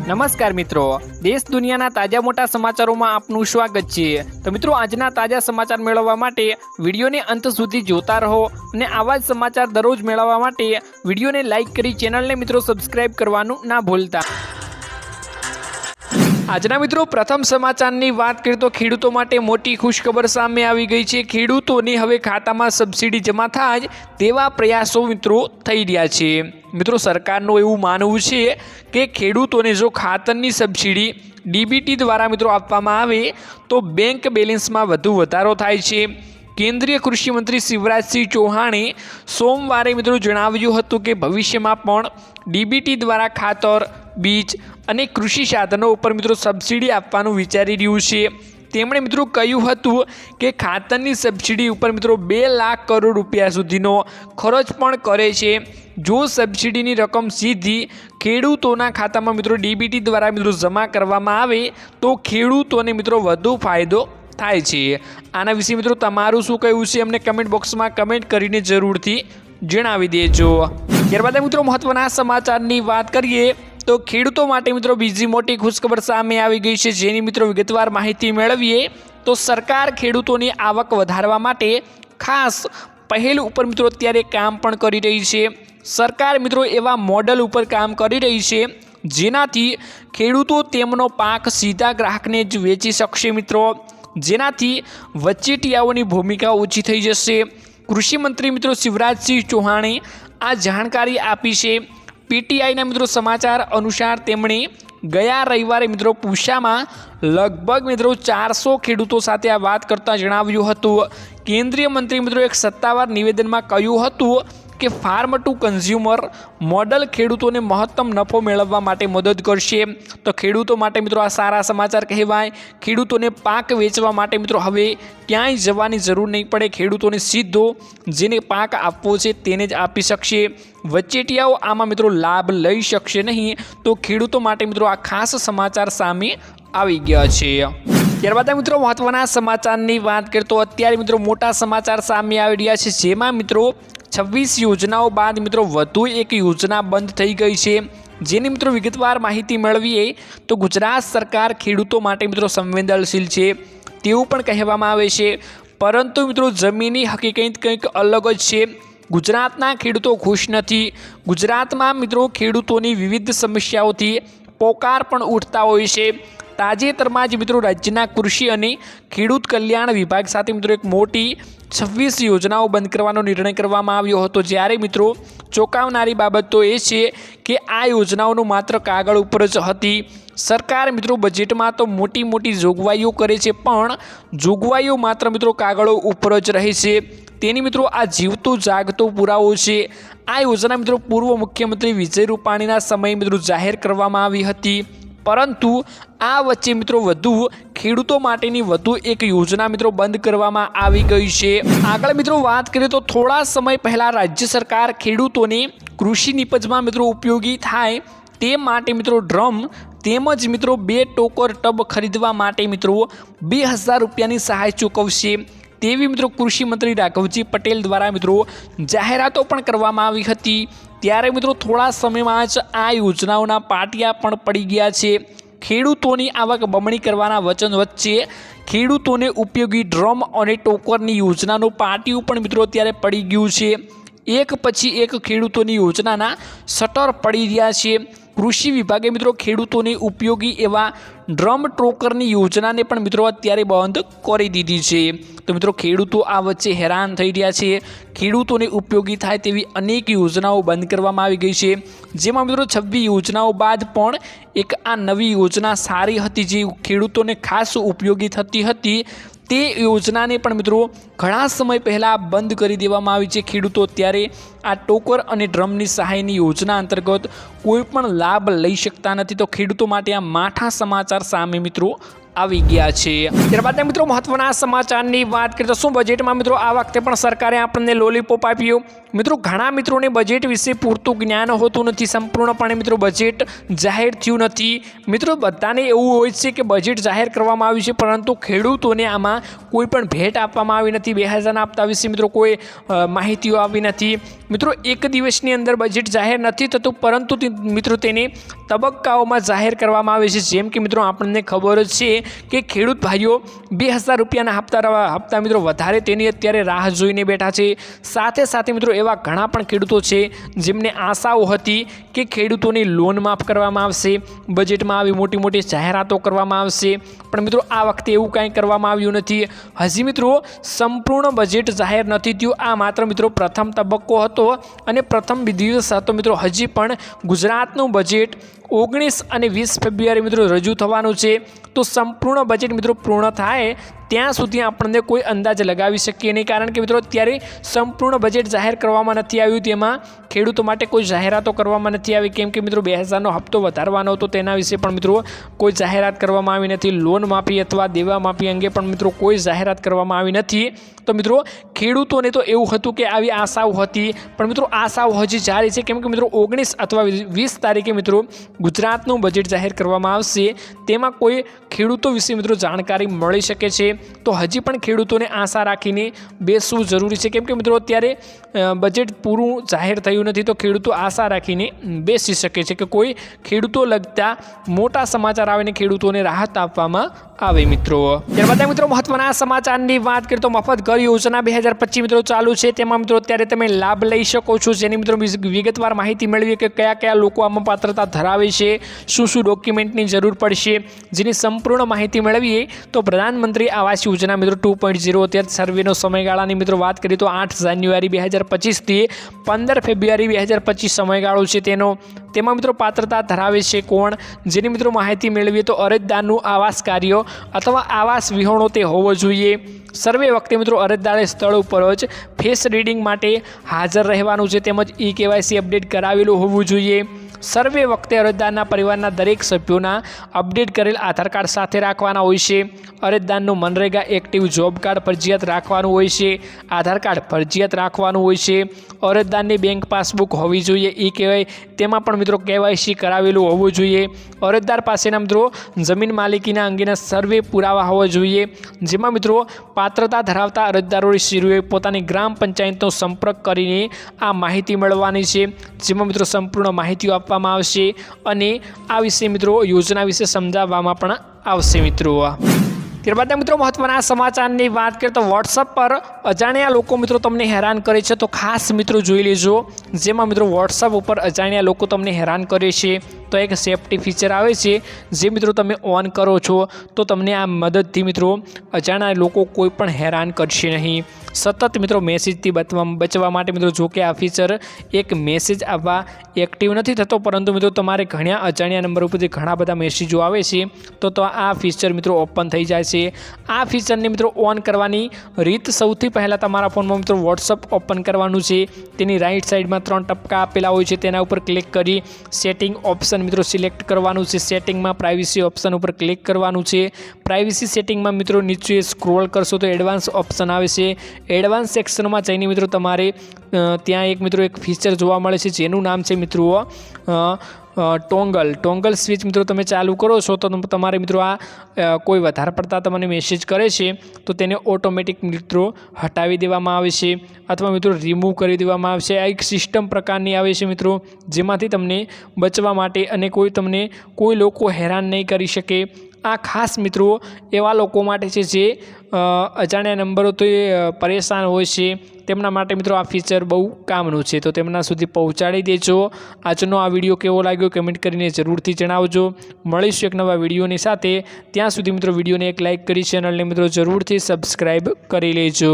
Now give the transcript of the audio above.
નમસ્કાર મિત્રો, દેશ દુનિયાના તાજા મોટા સમાચારોમાં આપનું સ્વાગત છે। તો મિત્રો, આજના તાજા સમાચાર મેળવવા માટે વિડીયોને અંત સુધી જોતા રહો અને આવા જ સમાચાર દરરોજ મેળવવા માટે વિડીયોને લાઇક કરી ચેનલને મિત્રો સબસ્ક્રાઇબ કરવાનું ના ભૂલતા। આજના મિત્રો પ્રથમ સમાચારની વાત કરીએ તો ખેડૂતો માટે મોટી ખુશખબર સામે આવી ગઈ છે। ખેડૂતોની હવે ખાતામાં સબસિડી જમા થાય તેવા પ્રયાસો મિત્રો થઈ રહ્યા છે। મિત્રો, સરકારનું એવું માનવું છે કે ખેડૂતોને જો ખાતરની સબસિડી ડીબીટી દ્વારા મિત્રો આપવામાં આવે તો બેંક બેલેન્સમાં વધુ વધારો થાય છે। કેન્દ્રીય કૃષિ મંત્રી શિવરાજસિંહ ચૌહાણે સોમવારે મિત્રો જણાવ્યું હતું કે ભવિષ્યમાં પણ ડીબીટી દ્વારા ખાતર, બીજ અને કૃષિ સાધનો ઉપર મિત્રો સબસિડી આપવાનું વિચારી રહ્યું છે। તેમણે મિત્રો કહ્યું હતું કે ખાતરની સબસિડી ઉપર મિત્રો 2 લાખ કરોડ રૂપિયા સુધીનો ખર્ચ પણ કરે છે। જો સબસિડીની રકમ સીધી ખેડૂતોના ખાતામાં મિત્રો ડીબીટી દ્વારા મિત્રો જમા કરવામાં આવે તો ખેડૂતોને મિત્રો વધુ ફાયદો થાય છે। આના વિશે મિત્રો તમારું શું કહેવું છે અમને કમેન્ટ બોક્સમાં કમેન્ટ કરીને જરૂરથી જણાવી દેજો। ત્યારબાદ મિત્રો મહત્વના સમાચારની વાત કરીએ તો ખેડૂતો માટે મિત્રો બીજી મોટી ખુશખબર સામે આવી ગઈ છે, જેની મિત્રો વિગતવાર માહિતી મેળવીએ તો સરકાર ખેડૂતોની આવક વધારવા માટે ખાસ પહેલ ઉપર મિત્રો અત્યારે કામ પણ કરી રહી છે। સરકાર મિત્રો એવા મોડલ ઉપર કામ કરી રહી છે જેનાથી ખેડૂતો તેમનો પાક સીધા ગ્રાહકને જ વેચી શકશે મિત્રો, જેનાથી વચેટિયાઓની ભૂમિકા ઓછી થઈ જશે। કૃષિ મંત્રી મિત્રો શિવરાજસિંહ ચૌહાણે આ જાણકારી આપી છે। પીટીઆઈના મિત્રો સમાચાર અનુસાર તેમણે ગયા રવિવારે મિત્રો પૂસામાં લગભગ મિત્રો 400 ખેડૂતો સાથે આ વાત કરતા જણાવ્યું હતું। કેન્દ્રીય મંત્રી મિત્રો એક સત્તાવાર નિવેદનમાં કહ્યું હતું કે ફાર્મ ટુ કન્ઝ્યુમર મોડલ ખેડૂતોને મહત્તમ નફો મેળવવા માટે મદદ કરશે। તો ખેડૂતો માટે મિત્રો આ સારા સમાચાર કહેવાય। ખેડૂતોને પાક વેચવા માટે મિત્રો હવે ક્યાંય જવાની જરૂર નહીં પડે। ખેડૂતોને સીધો જેને પાક આપવો છે તેને જ આપી શકશે। વચેટિયાઓ આમાં મિત્રો લાભ લઈ શકશે નહીં। તો ખેડૂતો માટે મિત્રો આ ખાસ સમાચાર સામે આવી ગયા છે। ત્યારબાદ મિત્રો મહત્વના સમાચારની વાત કરીએ તો અત્યારે મિત્રો મોટા સમાચાર સામે આવી રહ્યા છે, જેમાં મિત્રો 26 યોજનાઓ બાદ મિત્રો વધુ એક યોજના બંધ થઈ ગઈ છે। જેની મિત્રો વિગતવાર માહિતી મેળવીએ તો ગુજરાત સરકાર ખેડૂતો માટે મિત્રો સંવેદનશીલ છે તેવું પણ કહેવામાં આવે છે, પરંતુ મિત્રો જમીની હકીકત કંઈક અલગ જ છે। ગુજરાતના ખેડૂતો ખુશ નથી। ગુજરાતમાં મિત્રો ખેડૂતોની વિવિધ સમસ્યાઓથી પોકાર પણ ઉઠતા હોય છે। તાજેતરમાં જ મિત્રો રાજ્યના કૃષિ અને ખેડૂત કલ્યાણ વિભાગ સાથે મિત્રો એક મોટી 26 યોજનાઓ બંધ કરવાનો નિર્ણય કરવામાં આવ્યો હતો। જ્યારે મિત્રો ચોંકાવનારી બાબત તો એ છે કે આ યોજનાઓનું માત્ર કાગળ ઉપર જ હતી। સરકાર મિત્રો બજેટમાં તો મોટી જોગવાઈઓ કરે છે, પણ જોગવાઈઓ માત્ર મિત્રો કાગળો ઉપર જ રહે છે। તેની મિત્રો આ જીવતો જાગતો પુરાવો છે। આ યોજના મિત્રો પૂર્વ મુખ્યમંત્રી વિજય રૂપાણીના સમયે મિત્રો જાહેર કરવામાં આવી હતી, પરંતુ આ વચ્ચે મિત્રો વધુ ખેડૂતો માટેની વધુ એક યોજના મિત્રો બંધ કરવામાં આવી ગઈ છે। આગળ મિત્રો વાત કરીએ તો થોડા સમય પહેલા રાજ્ય સરકાર ખેડૂતોને કૃષિ નિપજમાં મિત્રો ઉપયોગી થાય તે માટે મિત્રો ડ્રમ તેમજ મિત્રો 2 ટોકર ટબ ખરીદવા માટે મિત્રો 2000 રૂપિયાની સહાય ચૂકવશે તેવી મિત્રો કૃષિ મંત્રી રાઘવજી પટેલ દ્વારા મિત્રો જાહેરાતો પણ કરવામાં આવી હતી। ત્યારે મિત્રો થોડા સમયમાં જ આ યોજનાઓના પાટિયા પણ પડી ગયા છે। ખેડૂતોની આવક બમણી કરવાના વચન વચ્ચે ખેડૂતોને ઉપયોગી ડ્રમ અને ટોકરની યોજનાનું પાટિયું પણ મિત્રો અત્યારે પડી ગયું છે। એક પછી એક ખેડૂતોની યોજનાના શટર પડી રહ્યા છે। કૃષિ વિભાગે મિત્રો ખેડૂતોને ઉપયોગી એવા ડ્રમ ટોકરની યોજનાને પણ મિત્રો અત્યારે બંધ કરી દીધી છે। તો મિત્રો ખેડૂતો આ વચ્ચે હેરાન થઈ રહ્યા છે। ખેડૂતોને ઉપયોગી થાય તેવી અનેક યોજનાઓ બંધ કરવામાં આવી ગઈ છે, જેમાં મિત્રો 26 યોજનાઓ બાદ પણ એક આ નવી યોજના સારી હતી જે ખેડૂતોને ખાસ ઉપયોગી થતી હતી। તે યોજનાને પણ મિત્રો ઘણા સમય પહેલાં બંધ કરી દેવામાં આવી છે। ખેડૂતો અત્યારે આ ટોકર અને ડ્રમની સહાયની યોજના અંતર્ગત કોઈ પણ લાભ લઈ શકતા નથી। તો ખેડૂતો માટે આ માઠા સમાચાર સામે મિત્રો આવી ગયા છે। ત્યારબાદ મિત્રો મહત્વના સમાચારની વાત કરીએ તો શું બજેટમાં મિત્રો આ વખતે પણ સરકારે આપણને લોલીપોપ આપ્યું। મિત્રો ઘણા મિત્રોને બજેટ વિશે પૂરતું જ્ઞાન હોતું નથી, સંપૂર્ણપણે મિત્રો બજેટ જાહેર થયું નથી। મિત્રો બધાને એવું હોય છે કે બજેટ જાહેર કરવામાં આવ્યું છે, પરંતુ ખેડૂતોને આમાં કોઈ પણ ભેટ આપવામાં આવી નથી। 2000 આપતા વિશે મિત્રો કોઈ માહિતીઓ આવી નથી। મિત્રો એક દિવસની અંદર બજેટ જાહેર નથી થતું, પરંતુ મિત્રો તેને તબક્કાઓમાં જાહેર કરવામાં આવે છે। જેમ કે મિત્રો આપણને ખબર જ છે કે ખેડૂત ભાઈઓ 2000 રૂપિયાના હપ્તા મિત્રો વધારે તેની અત્યારે રાહ જોઈને બેઠા છે। સાથે સાથે મિત્રો એવા ઘણા પણ ખેડૂતો છે જેમને આશાઓ હતી કે ખેડૂતોની લોન માફ કરવામાં આવશે, બજેટમાં આવી મોટી મોટી જાહેરાતો કરવામાં આવશે, પણ મિત્રો આ વખતે એવું કાંઈ કરવામાં આવ્યું નથી। હજી મિત્રો સંપૂર્ણ બજેટ જાહેર નથી થયું। આ માત્ર મિત્રો પ્રથમ તબક્કો હતો અને પ્રથમ દિવસ હતો મિત્રો। હજી પણ ગુજરાતનું બજેટ 19 અને 20 ફેબ્રુઆરી મિત્રો રજૂ થવાનું છે। તો સંપૂર્ણ બજેટ મિત્રો પૂર્ણ થાય ત્યાં સુધી આપણને કોઈ અંદાજ લગાવી શકીએ નહીં, કારણ કે મિત્રો અત્યારે સંપૂર્ણ બજેટ જાહેર કરવામાં નથી આવ્યું। તેમાં ખેડૂતો માટે કોઈ જાહેરાતો કરવામાં નથી આવી, કેમ કે મિત્રો 2000નો હપ્તો વધારવાનો હતો, તેના વિશે પણ મિત્રો કોઈ જાહેરાત કરવામાં આવી નથી। લોન માફી અથવા દેવા માફી અંગે પણ મિત્રો કોઈ જાહેરાત કરવામાં આવી નથી। તો મિત્રો ખેડૂતોને તો એવું હતું કે આવી આશાઓ હતી, પણ મિત્રો આશાઓ હજી જારી છે, કેમ કે મિત્રો 19 અથવા 20 તારીખે મિત્રો ગુજરાતનું બજેટ જાહેર કરવામાં આવશે। તેમાં કોઈ ખેડૂતો વિશે મિત્રો જાણકારી મળી શકે છે। તો હજી પણ ખેડૂતોને આશા રાખીને બેસવું જરૂરી છે, કેમ કે મિત્રો અત્યારે બજેટ પૂરું જાહેર થયું નથી। તો ખેડૂતો આશા રાખીને બેસી શકે છે કે કોઈ ખેડૂતો લગતા મોટા સમાચાર આવે ને ખેડૂતોને રાહત આપવામાં આવે મિત્રો। ત્યારબાદ મિત્રો મહત્વના સમાચારની વાત કરીએ તો મફત ઘર યોજના 2025 મિત્રો ચાલુ છે। તેમાં મિત્રો અત્યારે તમે લાભ લઈ શકો છો, જેની મિત્રો વિગતવાર માહિતી મેળવીએ કે કયા કયા લોકો આમાં પાત્રતા ધરાવે છે, શું શું ડોક્યુમેન્ટની જરૂર પડશે, જેની સંપૂર્ણ માહિતી મેળવીએ તો પ્રધાનમંત્રી આવાસ યોજના મિત્રો 2.0 અત્યારે સર્વેનો સમયગાળાની મિત્રો વાત કરીએ તો 8 જાન્યુઆરી 2025 થી 15 ફેબ્રુઆરી 2025 સમયગાળો છે તેમાં મિત્રો પાત્રતા ધરાવે છે કોણ, જેની મિત્રો માહિતી મેળવીએ તો અરજદારનું આવાસ કાર્ય અથવા આવાસ વિહોણો તે હોવો જોઈએ। સર્વે વખતે મિત્રો અરજદારે સ્થળ ઉપર જ ફેસ રીડિંગ માટે હાજર રહેવાનું છે, તેમજ KYC અપડેટ કરાવેલું હોવું જોઈએ। સર્વે વખતે અરજદારના પરિવારના દરેક સભ્યોના અપડેટ કરેલ આધાર કાર્ડ સાથે રાખવાના હોય છે। અરજદારનું મનરેગા એક્ટિવ જોબ કાર્ડ ફરજિયાત રાખવાનું હોય છે, આધાર કાર્ડ ફરજિયાત રાખવાનું હોય છે। અરજદારની બેંક પાસબુક હોવી જોઈએ, તેમાં પણ મિત્રો KYC કરાવેલું હોવું જોઈએ। અરજદાર પાસેના મિત્રો જમીન માલિકીના અંગેના સર્વે પુરાવા હોવા જોઈએ, જેમાં મિત્રો પાત્રતા ધરાવતા અરજદારોએ શિરોએ પોતાની ગ્રામ પંચાયતનો સંપર્ક કરીને આ માહિતી મેળવવાની છે, જેમાં મિત્રો સંપૂર્ણ માહિતીઓ આપવામાં આવશે અને આ વિશે મિત્રો યોજના વિશે સમજાવવામાં પણ આવશે મિત્રો। ત્યારબાદ મિત્રો મહત્વના સમાચારની વાત કરીએ તો વોટ્સઅપ પર અજાણ્યા લોકો મિત્રો તમને હેરાન કરે છે, તો ખાસ મિત્રો જોઈ લેજો। જેમાં મિત્રો વોટ્સઅપ ઉપર અજાણ્યા લોકો તમને હેરાન કરે છે તો એક સેફટી ફીચર આવે છે, જે મિત્રો તમે ઓન કરો છો તો તમને આ મદદથી મિત્રો અજાણ્યા લોકો કોઈ પણ હેરાન કરશે નહીં। સતત મિત્રો મેસેજથી બચવા માટે મિત્રો જો કે આ ફીચર એક મેસેજ આવવા એક્ટિવ નથી થતો, પરંતુ મિત્રો તમારે ઘણા અજાણ્યા નંબર ઉપરથી ઘણા બધા મેસેજો આવે છે તો આ ફીચર મિત્રો ઓપન થઈ જાય છે। આ ફીચરને મિત્રો ઓન કરવાની રીત સૌથી પહેલાં તમારા ફોનમાં મિત્રો વોટ્સઅપ ઓપન કરવાનું છે। તેની રાઈટ સાઈડમાં 3 ટપકા આપેલા હોય છે, તેના ઉપર ક્લિક કરી સેટિંગ ઓપ્શન મિત્રો સિલેક્ટ કરવાનું છે। સેટિંગમાં પ્રાઇવસી ઓપ્શન ઉપર ક્લિક કરવાનું છે। પ્રાઇવસી સેટિંગમાં મિત્રો નીચે સ્ક્રોલ કરશો તો એડવાન્સ ઓપ્શન આવે છે। એડવાન્સ સેક્શનમાં જઈને મિત્રો તમારે ત્યાં એક ફીચર જોવા મળે છે, જેનું નામ છે મિત્રો ટોંગલ સ્વિચ મિત્રો તમે ચાલુ કરો છો તો તમારે મિત્રો આ કોઈ વધારે પડતા તમને મેસેજ કરે છે તો તેને ઓટોમેટિક મિત્રો હટાવી દેવામાં આવે છે અથવા મિત્રો રિમૂવ કરી દેવામાં આવે છે। આ એક સિસ્ટમ પ્રકારની આવે છે મિત્રો, જેમાંથી તમને બચવા માટે અને કોઈ લોકો હેરાન નહીં કરી શકે। આ ખાસ મિત્રો એવા લોકો માટે છે જે અજાણ્યા નંબરોથી પરેશાન હોય છે, તેમના માટે મિત્રો આ ફીચર બહુ કામનું છે, તો તેમના સુધી પહોંચાડી દેજો। આજનો આ વિડીયો કેવો લાગ્યો કમેન્ટ કરીને જરૂરથી જણાવજો। મળીશું એક નવા વિડીયોની સાથે, ત્યાં સુધી મિત્રો વિડીયોને એક લાઇક કરી ચેનલને મિત્રો જરૂરથી સબસ્ક્રાઈબ કરી લેજો।